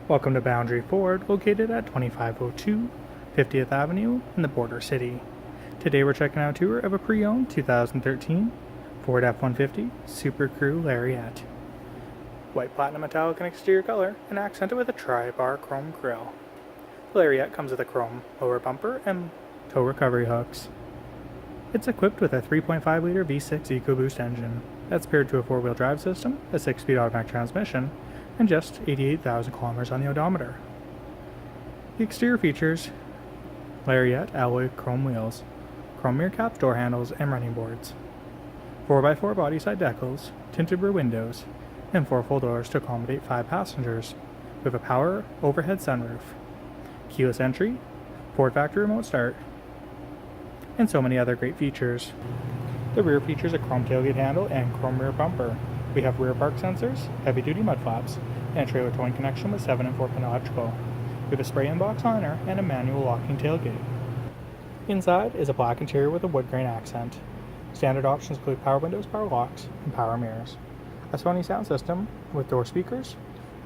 Welcome to Boundary Ford, located at 2502 50th Avenue in the Border City. Today we're checking out a tour of a pre-owned 2013 Ford F-150 Supercrew Lariat. White platinum metallic in exterior color and accented with a tri-bar chrome grille. The Lariat comes with a chrome lower bumper and tow recovery hooks. It's equipped with a 3.5-liter V6 Ecoboost engine that's paired to a 4-wheel drive system, a 6-speed automatic transmission, and just 88,000 kilometers on the odometer. The exterior features Lariat alloy chrome wheels, chrome mirror caps, door handles, and running boards, 4x4 body side decals, tinted rear windows, and 4 full doors to accommodate 5 passengers, with a power overhead sunroof, keyless entry, Ford factory remote start, and so many other great features. The rear features a chrome tailgate handle and chrome rear bumper. We have rear park sensors, heavy-duty mud flaps, and a trailer towing connection with 7 and 4-pin electrical. We have a spray-in box liner and a manual locking tailgate. Inside is a black interior with a wood grain accent. Standard options include power windows, power locks, and power mirrors. A Sony sound system with door speakers,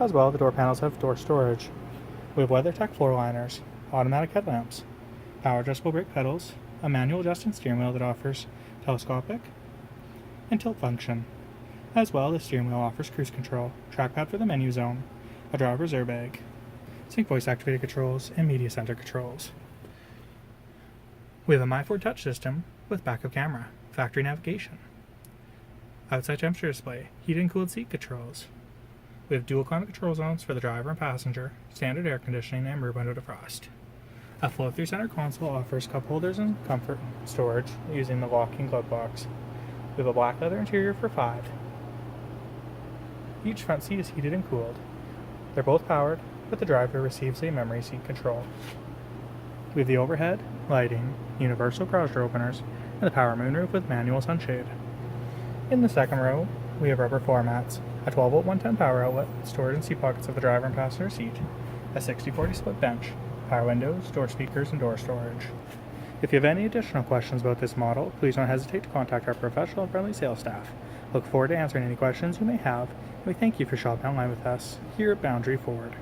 as well the door panels have door storage. We have WeatherTech floor liners, automatic headlamps, power adjustable brake pedals, a manual adjusting steering wheel that offers telescopic and tilt function. As well, the steering wheel offers cruise control, trackpad for the menu zone, a driver's airbag, sync voice activated controls, and media center controls. We have a MyFord touch system with backup camera, factory navigation, outside temperature display, heated and cooled seat controls. We have dual climate control zones for the driver and passenger, standard air conditioning, and rear window defrost. A flow-through center console offers cup holders and comfort storage using the locking glove box. We have a black leather interior for 5. Each front seat is heated and cooled. They're both powered, but the driver receives a memory seat control. We have the overhead, lighting, universal garage door openers, and the power moonroof with manual sunshade. In the second row, we have rubber floor mats, a 12-volt 110 power outlet, storage and seat pockets of the driver and passenger seat, a 60/40 split bench, power windows, door speakers, and door storage. If you have any additional questions about this model, please don't hesitate to contact our professional and friendly sales staff. Look forward to answering any questions you may have, and we thank you for shopping online with us here at Boundary Ford.